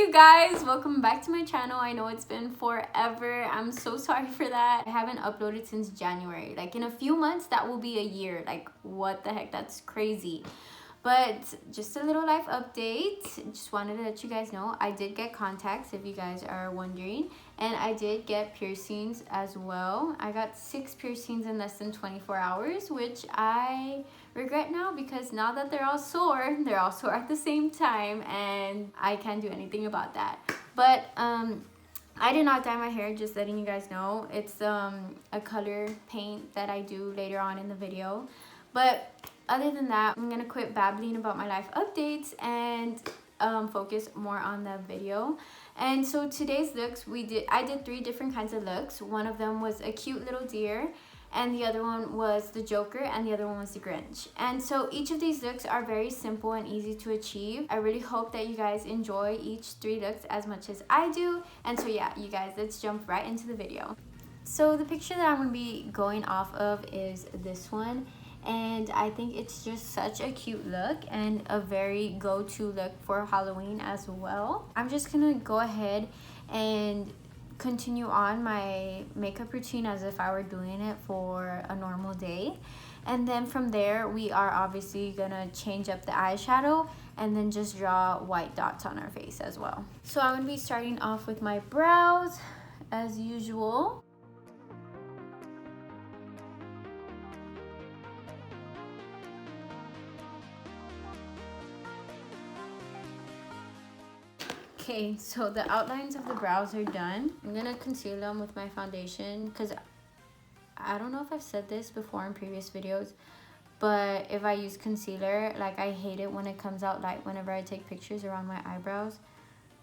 you guys, welcome back to my channel. I know it's been forever. I'm so sorry for that. I haven't uploaded since January. Like in a few months that will be a year. Like what the heck, that's crazy. But just a little life update. Just wanted to let you guys know I did get contacts, if you guys are wondering, and I did get piercings as well. I got 6 piercings in less than 24 hours, which I regret now because now that they're all sore at the same time, and I can't do anything about that. But I did not dye my hair, just letting you guys know. It's a color paint that I do later on in the video. But other than that, I'm gonna quit babbling about my life updates and focus more on the video. And so today's looks, I did 3 different kinds of looks. One of them was a cute little deer, and the other one was the Joker, and the other one was the Grinch. And so each of these looks are very simple and easy to achieve. I really hope that you guys enjoy each 3 looks as much as I do. And so yeah, you guys, let's jump right into the video. So the picture that I'm gonna be going off of is this one. And I think it's just such a cute look and a very go-to look for Halloween as well. I'm just gonna go ahead and continue on my makeup routine as if I were doing it for a normal day. And then from there, we are obviously gonna change up the eyeshadow and then just draw white dots on our face as well. So I'm gonna be starting off with my brows as usual. Okay, so the outlines of the brows are done. I'm gonna conceal them with my foundation because I don't know if I've said this before in previous videos, but if I use concealer, like I hate it when it comes out light whenever I take pictures around my eyebrows,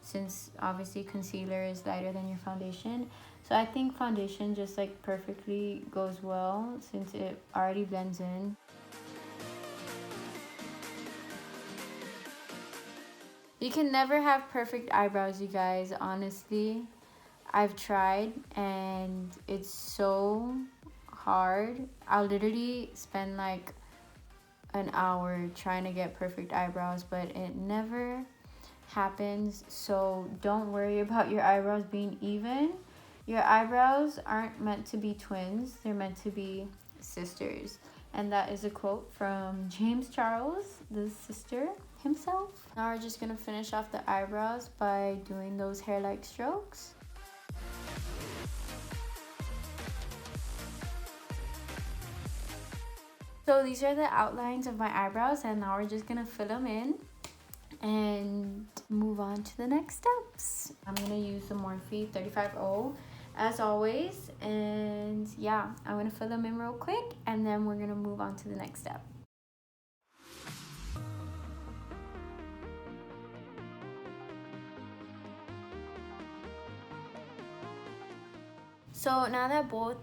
since obviously concealer is lighter than your foundation. So I think foundation just like perfectly goes well since it already blends in. You can never have perfect eyebrows, you guys, honestly. I've tried and it's so hard. I'll literally spend like an hour trying to get perfect eyebrows, but it never happens. So don't worry about your eyebrows being even. Your eyebrows aren't meant to be twins, they're meant to be sisters. And that is a quote from James Charles, the sister himself. Now we're just gonna finish off the eyebrows by doing those hair-like strokes. So these are the outlines of my eyebrows, and now we're just gonna fill them in and move on to the next steps. I'm gonna use the Morphe 35O as always, and yeah, I'm gonna fill them in real quick and then we're gonna move on to the next step. So now that both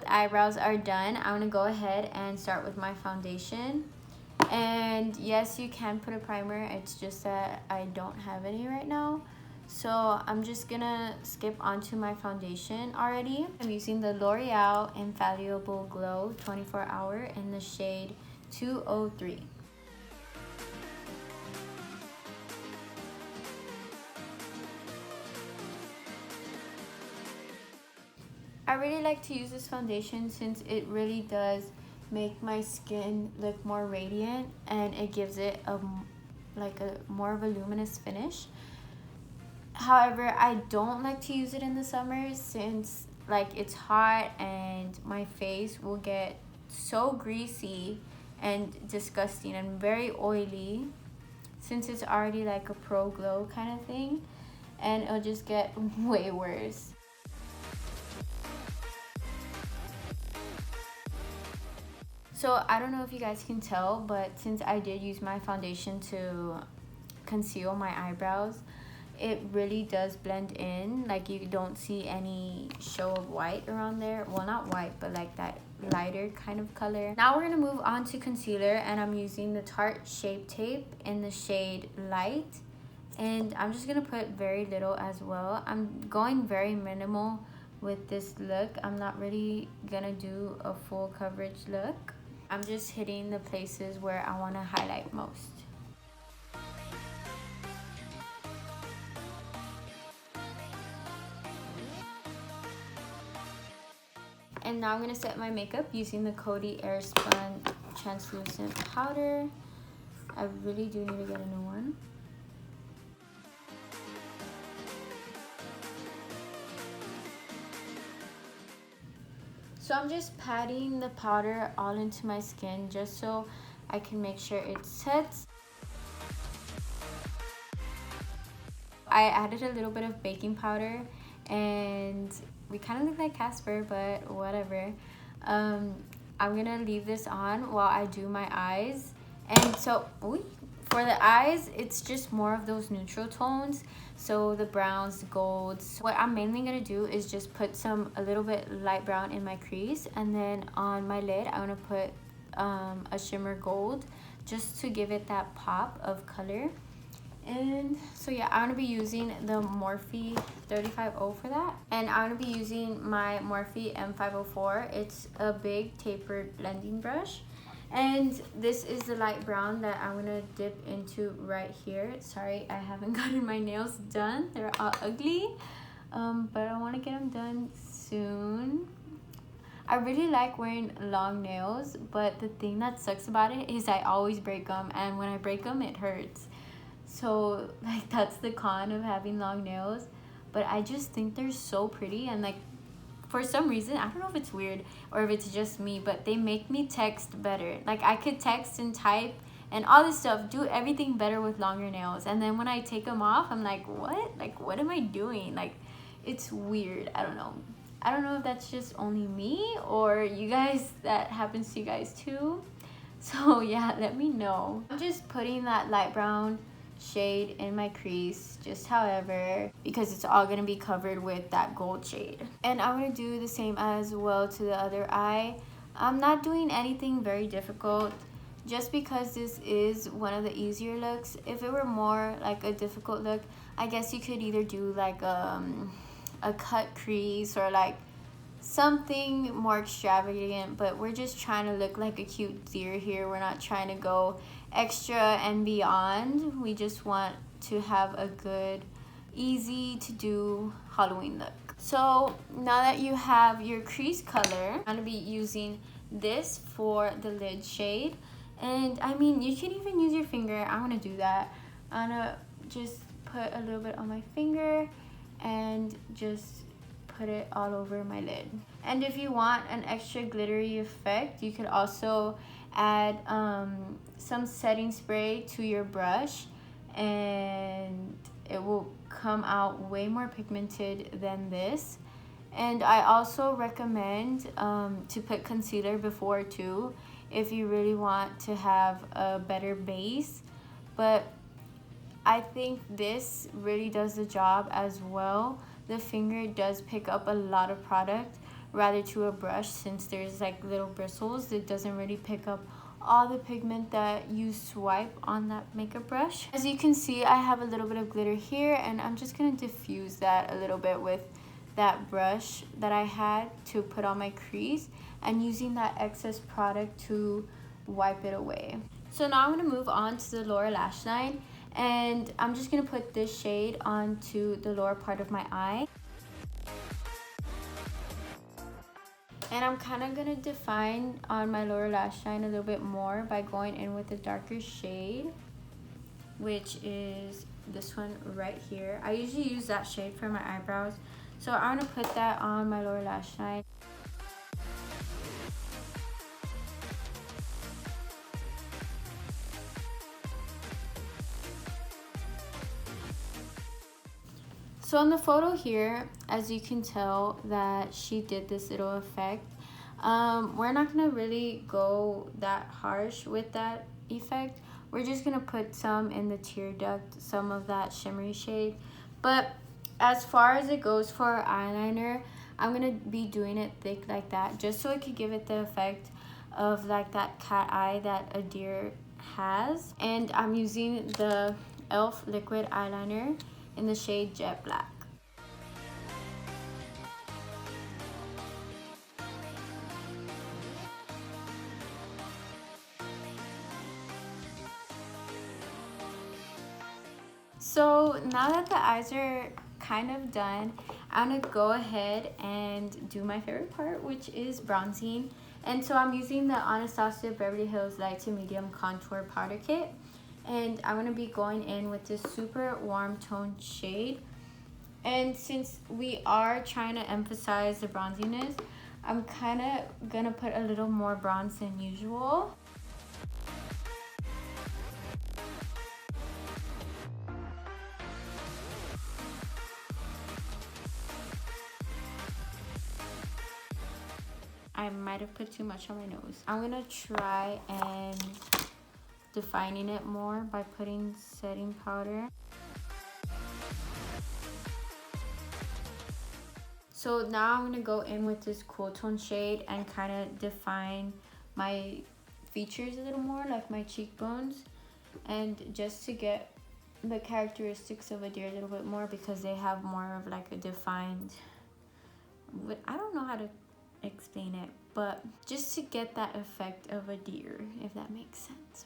eyebrows are done, I'm gonna go ahead and start with my foundation. And yes, you can put a primer, it's just that I don't have any right now. So I'm just gonna skip onto my foundation already. I'm using the L'Oreal Infallible Glow 24 Hour in the shade 203. I really like to use this foundation since it really does make my skin look more radiant and it gives it a more of a luminous finish. However, I don't like to use it in the summer since like it's hot and my face will get so greasy and disgusting and very oily since it's already like a pro glow kind of thing, and it'll just get way worse. So I don't know if you guys can tell, but since I did use my foundation to conceal my eyebrows, it really does blend in. Like you don't see any show of white around there. Well, not white, but like that lighter kind of color. Now we're gonna move on to concealer, and I'm using the Tarte Shape Tape in the shade Light. And I'm just gonna put very little as well. I'm going very minimal with this look. I'm not really gonna do a full coverage look. I'm just hitting the places where I wanna highlight most. And now I'm going to set my makeup using the Coty Airspun translucent powder. I really do need to get a new one. So I'm just patting the powder all into my skin just so I can make sure it sets. I added a little bit of baking powder and we kind of look like Casper, but whatever. I'm gonna leave this on while I do my eyes. And so, for the eyes, it's just more of those neutral tones. So the browns, the golds. What I'm mainly gonna do is just put a little bit light brown in my crease. And then on my lid, I'm gonna put a shimmer gold just to give it that pop of color. And so yeah, I'm gonna be using the Morphe 350 for that. And I'm gonna be using my Morphe M504. It's a big tapered blending brush. And this is the light brown that I'm gonna dip into right here. Sorry, I haven't gotten my nails done. They're all ugly, but I wanna get them done soon. I really like wearing long nails, but the thing that sucks about it is I always break them, and when I break them, it hurts. So like that's the con of having long nails, but I just think they're so pretty. And like for some reason, I don't know if it's weird or if it's just me, but they make me text better. Like I could text and type and all this stuff, do everything better with longer nails. And then when I take them off, I'm like, what? Like, what am I doing? Like, it's weird. I don't know. I don't know if that's just only me or you guys, that happens to you guys too. So yeah, let me know. I'm just putting that light brown shade in my crease just however, because it's all gonna be covered with that gold shade. And I'm gonna do the same as well to the other eye. I'm not doing anything very difficult just because this is one of the easier looks. If it were more like a difficult look, I guess you could either do like a cut crease or like something more extravagant, but we're just trying to look like a cute deer here. We're not trying to go extra and beyond. We just want to have a good, easy to do Halloween look. So now that you have your crease color, I'm gonna be using this for the lid shade. And I mean, you can even use your finger. I'm gonna do that. I'm gonna just put a little bit on my finger and just put it all over my lid. And if you want an extra glittery effect, you could also add some setting spray to your brush, and it will come out way more pigmented than this. And I also recommend to put concealer before too, if you really want to have a better base. But I think this really does the job as well. The finger does pick up a lot of product rather to a brush, since there's like little bristles. It doesn't really pick up all the pigment that you swipe on that makeup brush. As you can see, I have a little bit of glitter here, and I'm just gonna diffuse that a little bit with that brush that I had to put on my crease, and using that excess product to wipe it away. So now I'm gonna move on to the lower lash line. And I'm just gonna put this shade onto the lower part of my eye. And I'm kind of gonna define on my lower lash line a little bit more by going in with a darker shade, which is this one right here. I usually use that shade for my eyebrows. So I'm gonna put that on my lower lash line. So in the photo here, as you can tell that she did this little effect. We're not gonna really go that harsh with that effect. We're just gonna put some in the tear duct, some of that shimmery shade. But as far as it goes for eyeliner, I'm gonna be doing it thick like that, just so it could give it the effect of like that cat eye that a deer has. And I'm using the e.l.f. liquid eyeliner in the shade Jet Black. So now that the eyes are kind of done, I'm gonna go ahead and do my favorite part, which is bronzing. And so I'm using the Anastasia Beverly Hills Light to Medium Contour Powder Kit. And I'm gonna be going in with this super warm toned shade. And since we are trying to emphasize the bronziness, I'm kind of gonna put a little more bronze than usual. I might have put too much on my nose. I'm gonna try and defining it more by putting setting powder. So now I'm gonna go in with this cool tone shade and kind of define my features a little more, like my cheekbones, and just to get the characteristics of a deer a little bit more, because they have more of like a defined, I don't know how to explain it, but just to get that effect of a deer, if that makes sense.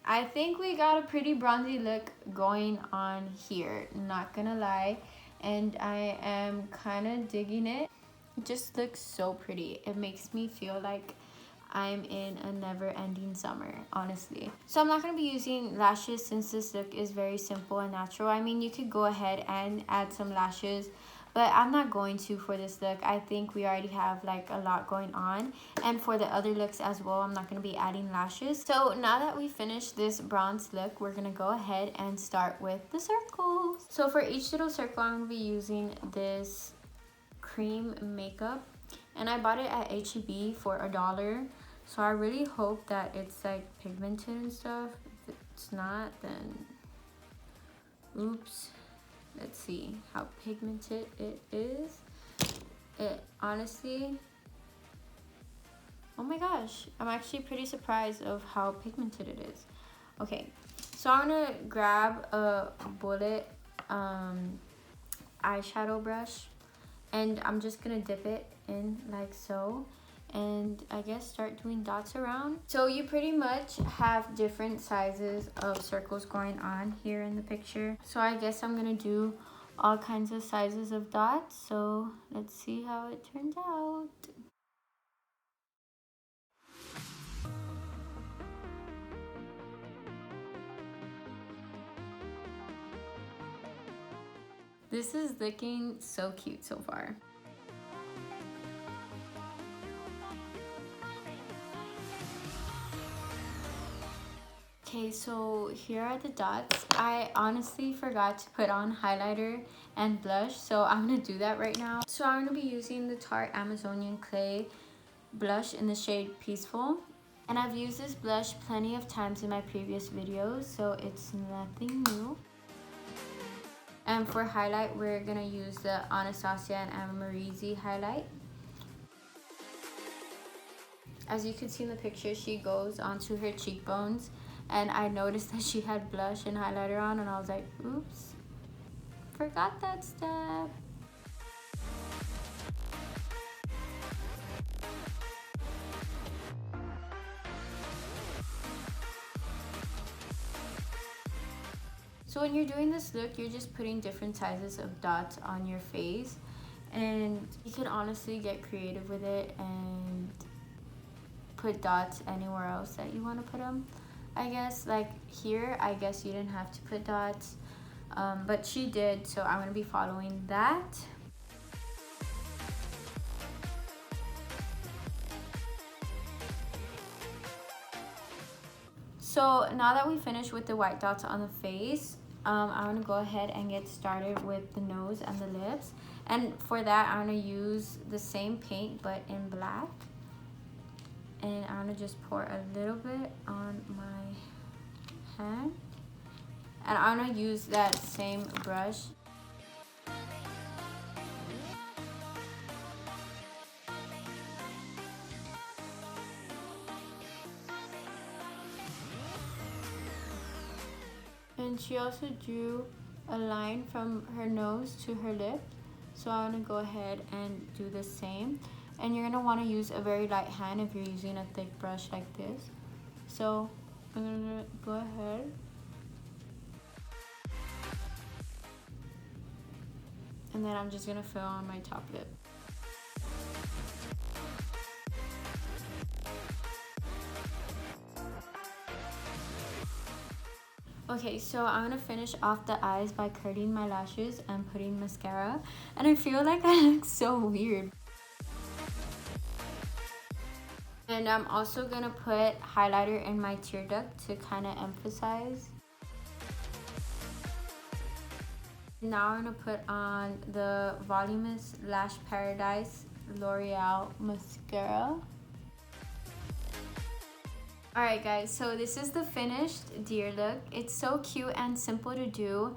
I think we got a pretty bronzy look going on here, not gonna lie, and I am kind of digging it. It just looks so pretty. It makes me feel like I'm in a never-ending summer, honestly. So I'm not going to be using lashes since this look is very simple and natural. I mean, you could go ahead and add some lashes, but I'm not going to for this look. I think we already have like a lot going on, and for the other looks as well, I'm not going to be adding lashes. So now that we finished this bronze look, we're going to go ahead and start with the circles. So for each little circle, I'm going to be using this cream makeup, and I bought it at H-E-B for $1. So I really hope that it's like pigmented and stuff. If it's not, then oops. Let's see how pigmented it is. It honestly, oh my gosh, I'm actually pretty surprised of how pigmented it is. Okay, so I'm gonna grab a bullet eyeshadow brush, and I'm just gonna dip it in like so, and I guess start doing dots around. So you pretty much have different sizes of circles going on here in the picture. So I guess I'm gonna do all kinds of sizes of dots. So let's see how it turns out. This is looking so cute so far. Okay, so here are the dots. I honestly forgot to put on highlighter and blush, so I'm gonna do that right now. So I'm gonna be using the Tarte Amazonian Clay blush in the shade Peaceful. And I've used this blush plenty of times in my previous videos, so it's nothing new. And for highlight, we're gonna use the Anastasia and Amrezy highlight. As you can see in the picture, she goes onto her cheekbones, and I noticed that she had blush and highlighter on, and I was like, oops, forgot that step. So when you're doing this look, you're just putting different sizes of dots on your face, and you can honestly get creative with it and put dots anywhere else that you want to put them. I guess like here, I guess you didn't have to put dots, but she did, so I'm gonna be following that. So now that we finished with the white dots on the face, I'm gonna go ahead and get started with the nose and the lips. And for that, I'm gonna use the same paint but in black. And I'm gonna just pour a little bit on my hand. And I'm gonna use that same brush. And she also drew a line from her nose to her lip. So I'm gonna go ahead and do the same. And you're gonna wanna use a very light hand if you're using a thick brush like this. So I'm gonna go ahead And then I'm just gonna fill on my top lip. Okay, so I'm gonna finish off the eyes by curling my lashes and putting mascara. And I feel like I look so weird. And I'm also gonna put highlighter in my tear duct to kind of emphasize. Now I'm gonna put on the Voluminous Lash Paradise L'Oreal mascara. Alright guys, so this is the finished deer look. It's so cute and simple to do.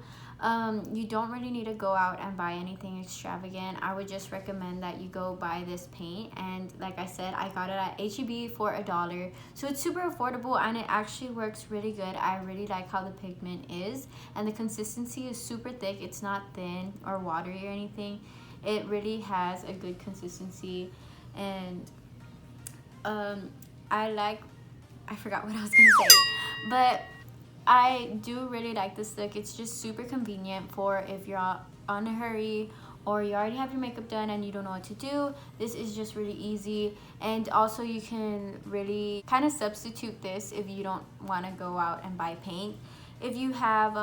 You don't really need to go out and buy anything extravagant. I would just recommend that you go buy this paint, and like I said, I got it at H-E-B for $1. So it's super affordable and it actually works really good. I really like how the pigment is, and the consistency is super thick. It's not thin or watery or anything. It really has a good consistency, and I forgot what I was gonna say, but I do really like this look. It's just super convenient for if you're on a hurry or you already have your makeup done and you don't know what to do. This is just really easy, and also you can really kind of substitute this if you don't want to go out and buy paint. If you have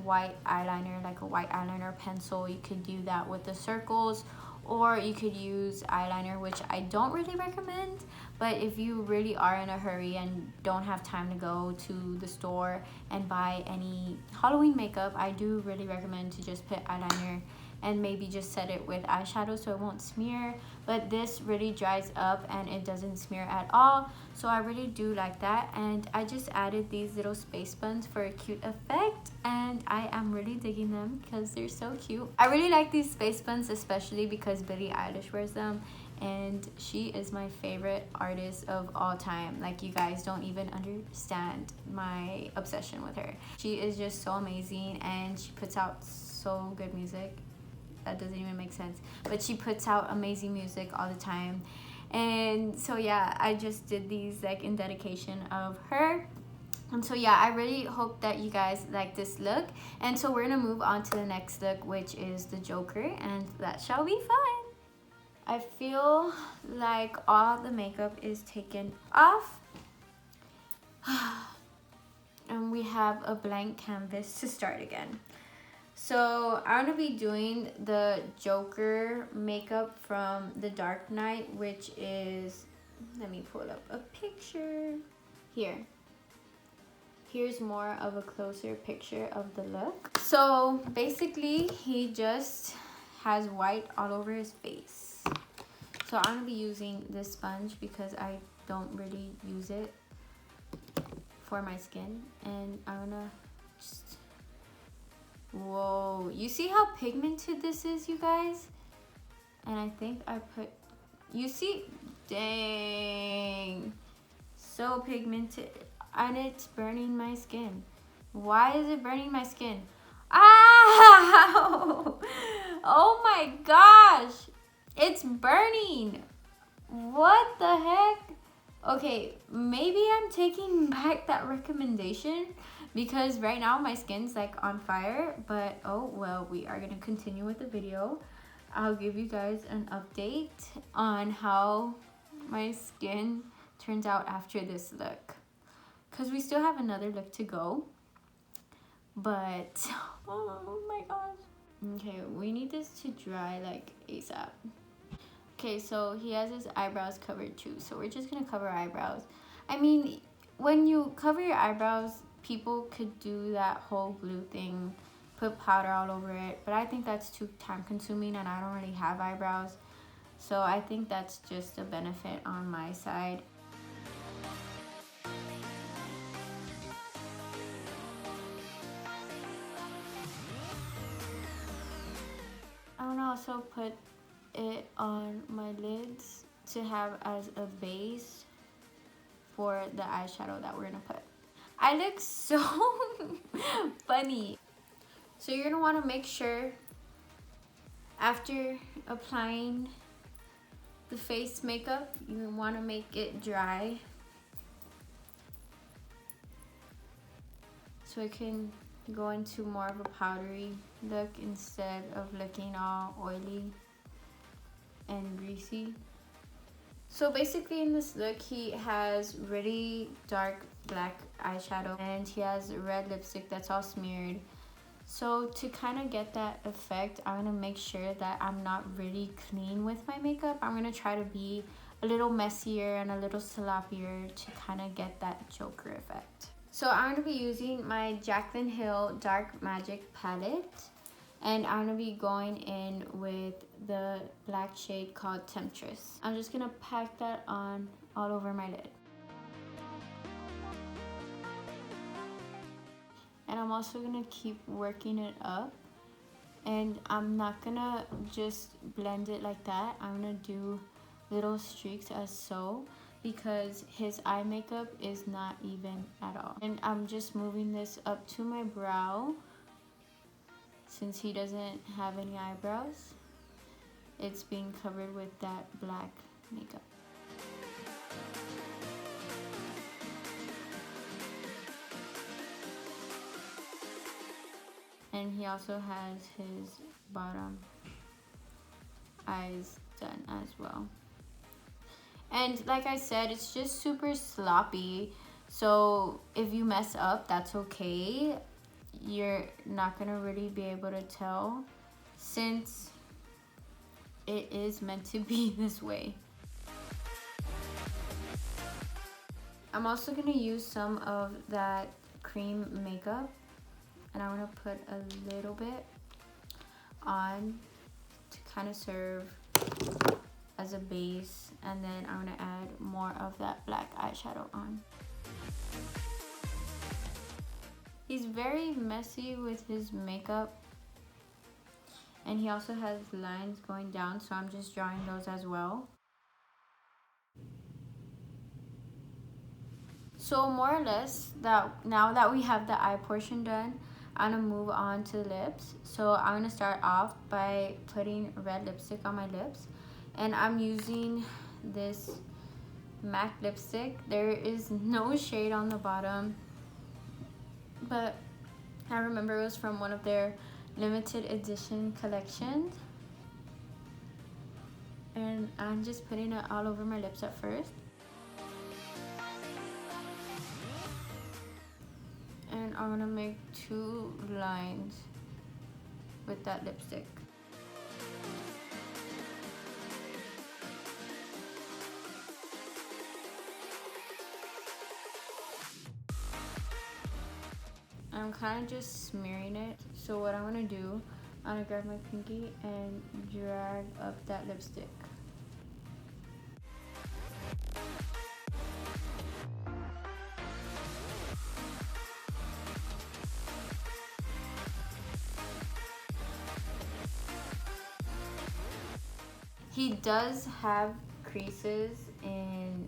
white eyeliner, like a white eyeliner pencil, you could do that with the circles, or you could use eyeliner, which I don't really recommend. But if you really are in a hurry and don't have time to go to the store and buy any Halloween makeup, I do really recommend to just put eyeliner and maybe just set it with eyeshadow so it won't smear. But this really dries up and it doesn't smear at all, so I really do like that. And I just added these little space buns for a cute effect, and I am really digging them because they're so cute. I really like these space buns, especially because Billie Eilish wears them, and she is my favorite artist of all time. Like, you guys don't even understand my obsession with her. She is just so amazing, and she puts out so good music. That doesn't even make sense, but she puts out amazing music all the time. And so yeah, I just did these like in dedication of her. And so yeah, I really hope that you guys like this look. And so we're gonna move on to the next look, which is the Joker, and that shall be fun. I feel like all the makeup is taken off and we have a blank canvas to start again. So I'm gonna be doing the Joker makeup from The Dark Knight, which is, let me pull up a picture here. Here's more of a closer picture of the look. So basically he just has white all over his face. So I'm gonna be using this sponge because I don't really use it for my skin, and I'm gonna just, whoa, you see how pigmented this is, you guys? And I think I put, you see, dang, so pigmented, and it's burning my skin. Why is it burning my skin? Ow! Oh my gosh, it's burning. What the heck? Okay, maybe I'm taking back that recommendation, because right now my skin's like on fire. But oh well, we are gonna continue with the video. I'll give you guys an update on how my skin turns out after this look, because we still have another look to go. But oh my gosh. Okay, we need this to dry like ASAP. Okay, so he has his eyebrows covered too, so we're just gonna cover eyebrows. I mean, when you cover your eyebrows, people could do that whole glue thing, put powder all over it, but I think that's too time consuming and I don't really have eyebrows, so I think that's just a benefit on my side. I'm gonna also put it on my lids to have as a base for the eyeshadow that we're gonna put. I look so funny. So you're gonna want to make sure after applying the face makeup, you want to make it dry so it can go into more of a powdery look instead of looking all oily and greasy. So basically in this look, he has really dark black eyeshadow and he has red lipstick that's all smeared. So to kind of get that effect, I'm going to make sure that I'm not really clean with my makeup. I'm going to try to be a little messier and a little sloppier to kind of get that Joker effect. So I'm going to be using my Jaclyn Hill Dark Magic palette. And I'm going to be going in with the black shade called Temptress. I'm just going to pack that on all over my lid. And I'm also going to keep working it up. And I'm not going to just blend it like that. I'm going to do little streaks as so, because his eye makeup is not even at all. And I'm just moving this up to my brow. Since he doesn't have any eyebrows, it's being covered with that black makeup. And he also has his bottom eyes done as well. And like I said, it's just super sloppy. So if you mess up, that's okay. You're not gonna really be able to tell since it is meant to be this way. I'm also gonna use some of that cream makeup and I'm gonna put a little bit on to kind of serve as a base, and then I'm gonna add more of that black eyeshadow on. He's very messy with his makeup, and he also has lines going down, so I'm just drawing those as well. So more or less, now that we have the eye portion done, I'm gonna move on to the lips. So I'm gonna start off by putting red lipstick on my lips, and I'm using this MAC lipstick. There is no shade on the bottom, but I remember it was from one of their limited edition collections. And I'm just putting it all over my lips at first. And I'm gonna make 2 lines with that lipstick. I'm kind of just smearing it. So what I'm gonna do, I'm gonna grab my pinky and drag up that lipstick. He does have creases in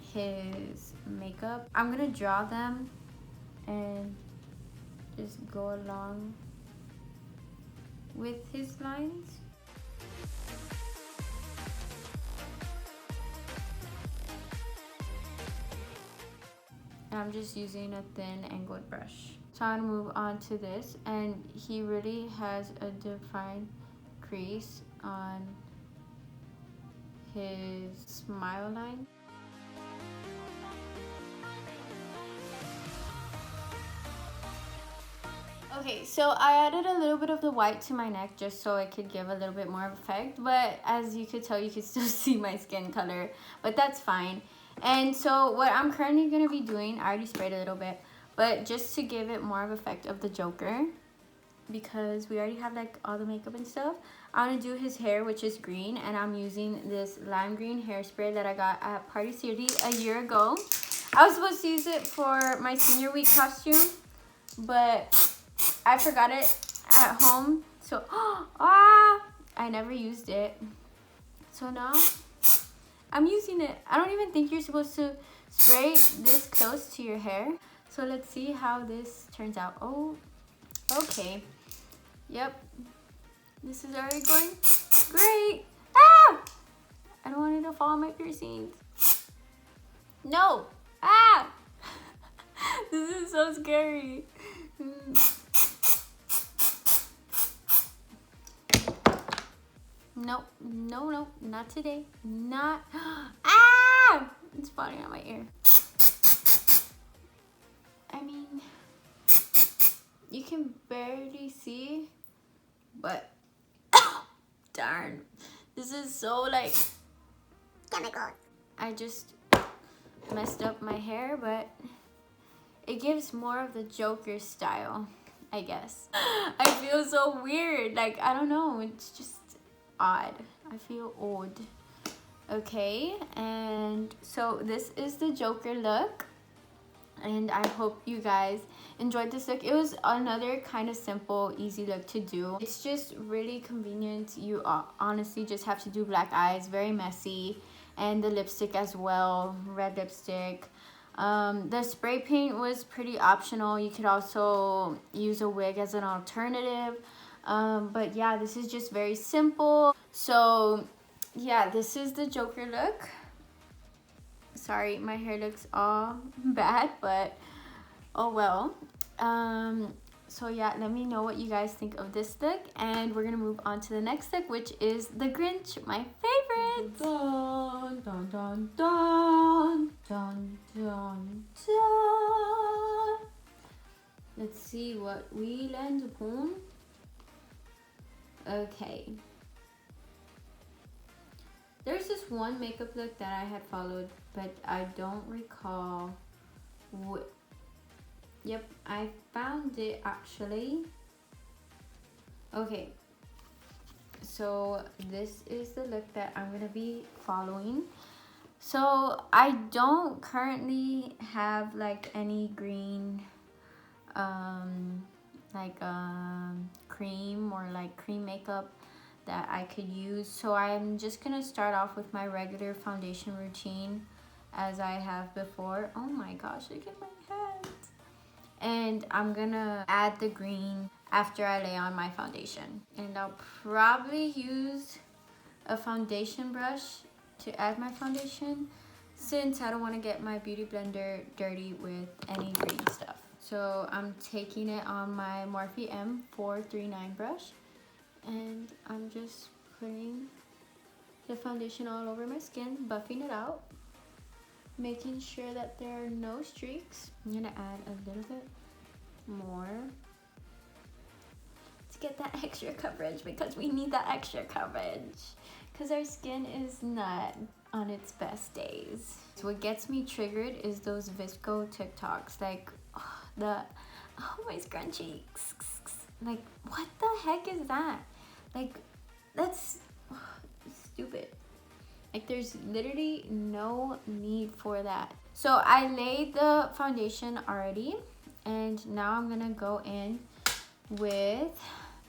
his makeup. I'm gonna draw them and just go along with his lines. And I'm just using a thin angled brush. So I'm gonna move on to this, and he really has a defined crease on his smile line. Okay, so I added a little bit of the white to my neck just so it could give a little bit more of effect, but as you could tell, you could still see my skin color, but that's fine. And so what I'm currently going to be doing, I already sprayed a little bit, but just to give it more of effect of the Joker, because we already have like all the makeup and stuff, I'm going to do his hair, which is green, and I'm using this lime green hairspray that I got at Party City a year ago. I was supposed to use it for my senior week costume, but I forgot it at home, so I never used it. So now I'm using it. I don't even think you're supposed to spray this close to your hair. So let's see how this turns out. Oh, okay. Yep. This is already going great. Ah! I don't want it to fall on my piercings. No. Ah! This is so scary. Nope, no, no, not today. Not. Ah! It's falling out my ear. I mean, you can barely see, but darn, this is so like chemical. I just messed up my hair, but it gives more of the Joker style, I guess. I feel so weird. Like, I don't know. It's just odd. I feel old. Okay, and so this is the Joker look. And I hope you guys enjoyed this look. It was another kind of simple, easy look to do. It's just really convenient. You honestly just have to do black eyes, very messy. And the lipstick as well, red lipstick. The spray paint was pretty optional. You could also use a wig as an alternative. But yeah, this is just very simple. So yeah, this is the Joker look. Sorry, my hair looks all bad, but oh well. So yeah, let me know what you guys think of this look, and we're gonna move on to the next look, which is the Grinch, my favorite. Dun, dun, dun, dun, dun, dun, dun. Let's see what we land upon. Okay. There's this one makeup look that I had followed, but I don't recall what. Yep, I found it actually. Okay, so this is the look that I'm gonna be following. So I don't currently have like any green cream or like cream makeup that I could use. So I'm just gonna start off with my regular foundation routine as I have before. Oh my gosh, look at my hands. And I'm gonna add the green after I lay on my foundation. And I'll probably use a foundation brush to add my foundation, since I don't want to get my beauty blender dirty with any green stuff. So I'm taking it on my Morphe M439 brush, and I'm just putting the foundation all over my skin, buffing it out, making sure that there are no streaks. I'm gonna add a little bit more to get that extra coverage, because we need that extra coverage because our skin is not on its best days. So what gets me triggered is those visco TikToks, like oh my scrunchie, like what the heck is that? Like, that's stupid. Like, there's literally no need for that. So I laid the foundation already, and now I'm gonna go in with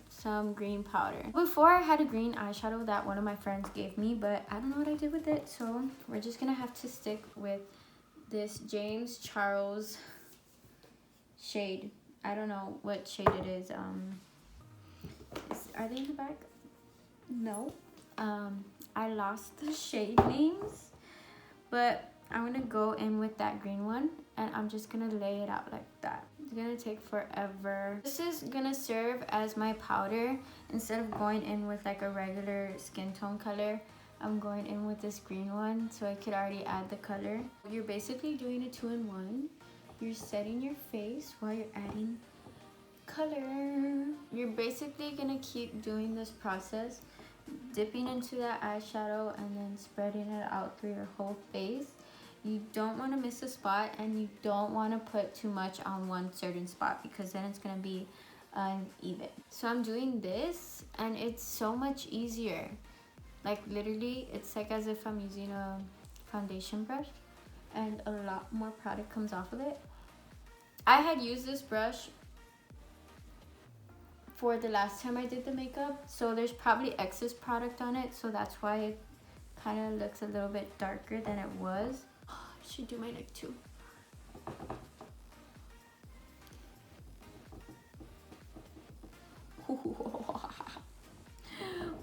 some green powder. Before, I had a green eyeshadow that one of my friends gave me, but I don't know what I did with it, so we're just gonna have to stick with this James Charles shade. I don't know what shade it is. Are they in the back? No. I lost the shade names, but I'm gonna go in with that green one, and I'm just gonna lay it out like that. It's gonna take forever. This is gonna serve as my powder. Instead of going in with like a regular skin tone color, I'm going in with this green one, so I could already add the color. You're basically doing a 2-in-1. You're setting your face while you're adding color. You're basically gonna keep doing this process, dipping into that eyeshadow and then spreading it out through your whole face. You don't want to miss a spot, and you don't want to put too much on one certain spot, because then it's going to be uneven. So I'm doing this, and it's so much easier. Like, literally, it's like as if I'm using a foundation brush, and a lot more product comes off of it. I had used this brush for the last time I did the makeup, so there's probably excess product on it, so that's why it kind of looks a little bit darker than it was. I should do my neck too.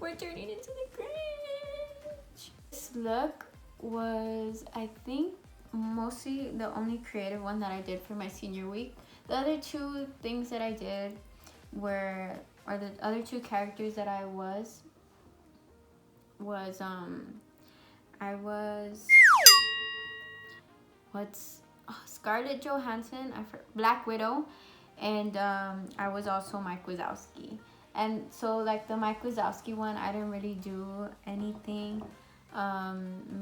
We're turning into the Grinch. This look was, I think, mostly the only creative one that I did for my senior week. The other two things that I did were, or the other two characters that I was I was Scarlett Johansson, Black Widow, and I was also Mike Wazowski. And so like the Mike Wazowski one, I didn't really do anything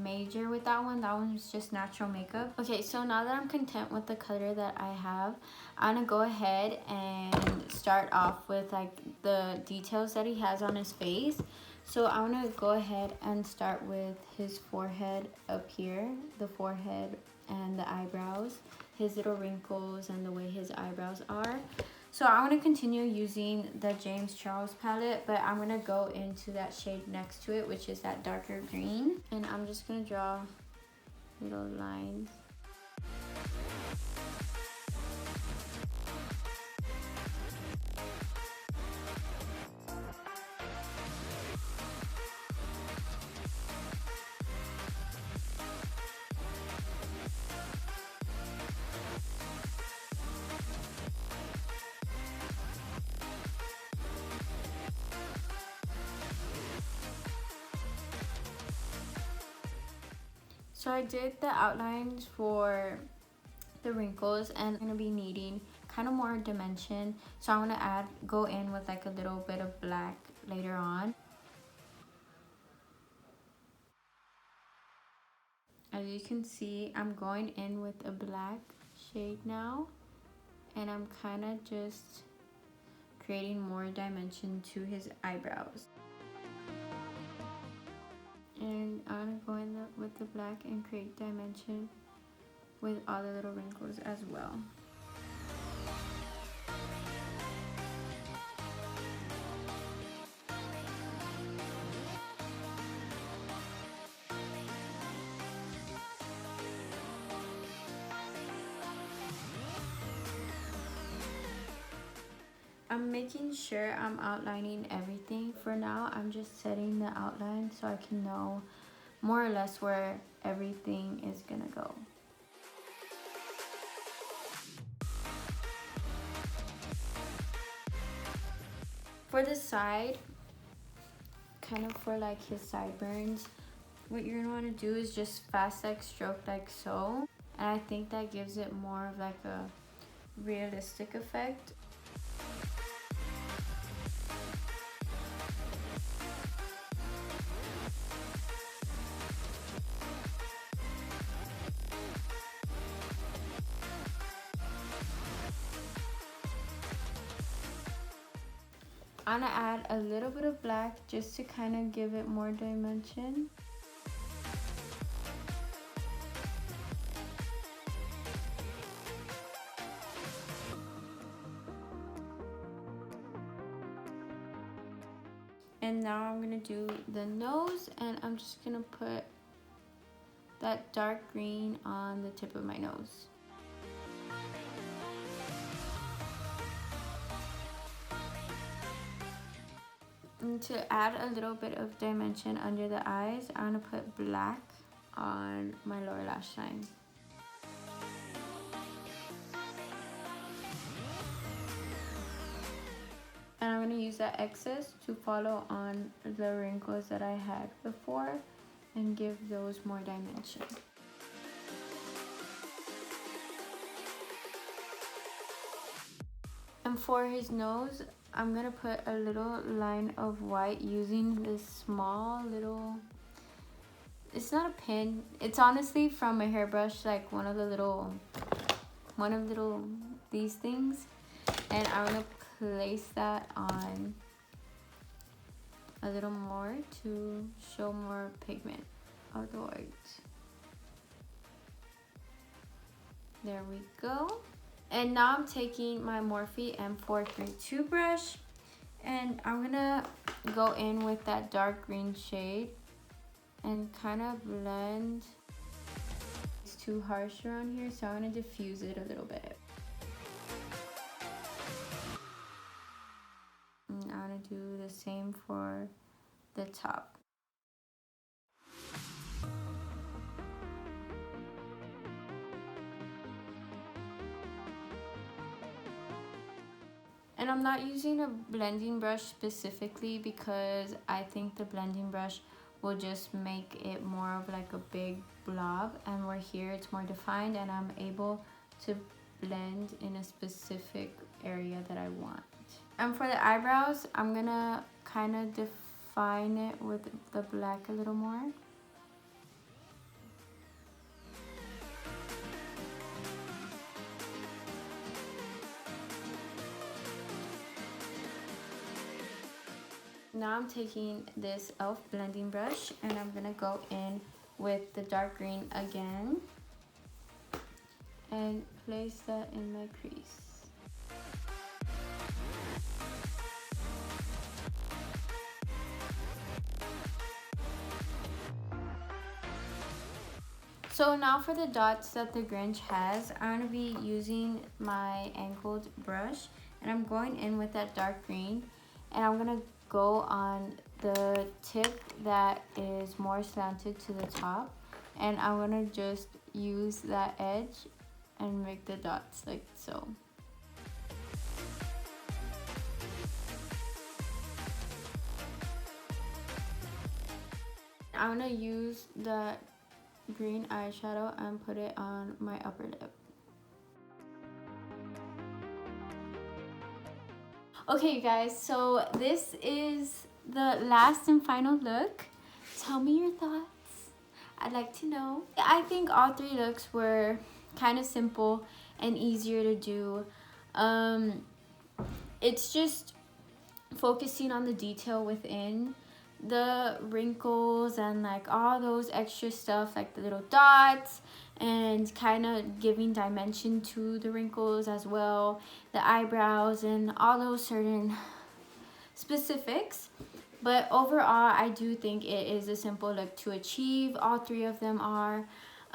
major with that one. That one was just natural makeup. Okay, so now that I'm content with the color that I have, I'm gonna go ahead and start off with like the details that he has on his face. So I'm gonna go ahead and start with his forehead up here, the forehead and the eyebrows, his little wrinkles and the way his eyebrows are. So I'm going to continue using the James Charles palette, but I'm going to go into that shade next to it, which is that darker green. And I'm just going to draw little lines. So I did the outlines for the wrinkles, and I'm going to be needing kind of more dimension. So I'm going to go in with like a little bit of black later on. As you can see, I'm going in with a black shade now, and I'm kind of just creating more dimension to his eyebrows. And I'm gonna go in with the black and create dimension with all the little wrinkles as well. I'm making sure I'm outlining everything. For now, I'm just setting the outline so I can know more or less where everything is gonna go. For the side, kind of for like his sideburns, what you're gonna want to do is just fast like stroke like so. And I think that gives it more of like a realistic effect. I'm gonna add a little bit of black just to kind of give it more dimension. And now I'm gonna do the nose, and I'm just gonna put that dark green on the tip of my nose. And to add a little bit of dimension under the eyes, I'm gonna put black on my lower lash line. And I'm gonna use that excess to follow on the wrinkles that I had before and give those more dimension. And for his nose, I'm gonna put a little line of white using this small little, it's not a pin, it's honestly from a hairbrush, like one of these things. And I'm gonna place that on a little more to show more pigment of the white. There we go. And now I'm taking my Morphe M432 brush, and I'm gonna go in with that dark green shade and kind of blend. It's too harsh around here, so I'm gonna diffuse it a little bit. And I'm gonna do the same for the top. And I'm not using a blending brush specifically because I think the blending brush will just make it more of like a big blob, and where here it's more defined and I'm able to blend in a specific area that I want. And for the eyebrows, I'm gonna kind of define it with the black a little more. Now I'm taking this e.l.f. blending brush and I'm gonna go in with the dark green again and place that in my crease. So now for the dots that the Grinch has, I'm going to be using my angled brush and I'm going in with that dark green, and I'm going to go on the tip that is more slanted to the top, and I'm going to just use that edge and make the dots like so. I'm going to use the green eyeshadow and put it on my upper lip. Okay, you guys, so this is the last and final look. Tell me your thoughts. I'd like to know. I think all three looks were kind of simple and easier to do. It's just focusing on the detail within the wrinkles and like all those extra stuff, like the little dots, and kind of giving dimension to the wrinkles as well, the eyebrows and all those certain specifics. But overall, I do think it is a simple look to achieve. All three of them are.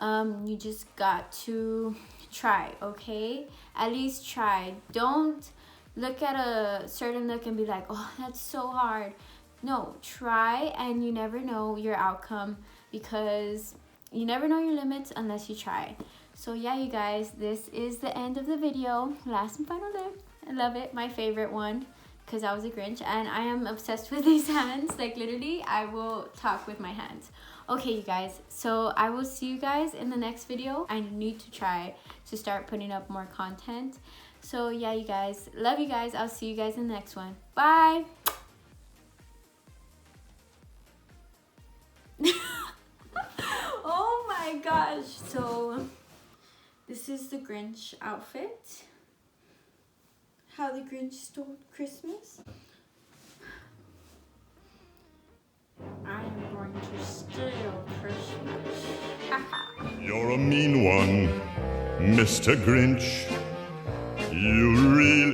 You just got to try, okay? At least try. Don't look at a certain look and be like, oh, that's so hard. No, try, and you never know your outcome, because you never know your limits unless you try. So yeah, you guys, this is the end of the video. Last and final look. I love it. My favorite one, because I was a Grinch and I am obsessed with these hands. Like literally, I will talk with my hands. Okay, you guys, so I will see you guys in the next video. I need to try to start putting up more content. So yeah, you guys, love you guys. I'll see you guys in the next one. Bye. Oh my gosh, so this is the Grinch outfit. How the Grinch stole Christmas. I am going to steal Christmas. You're a mean one, Mr. Grinch. You really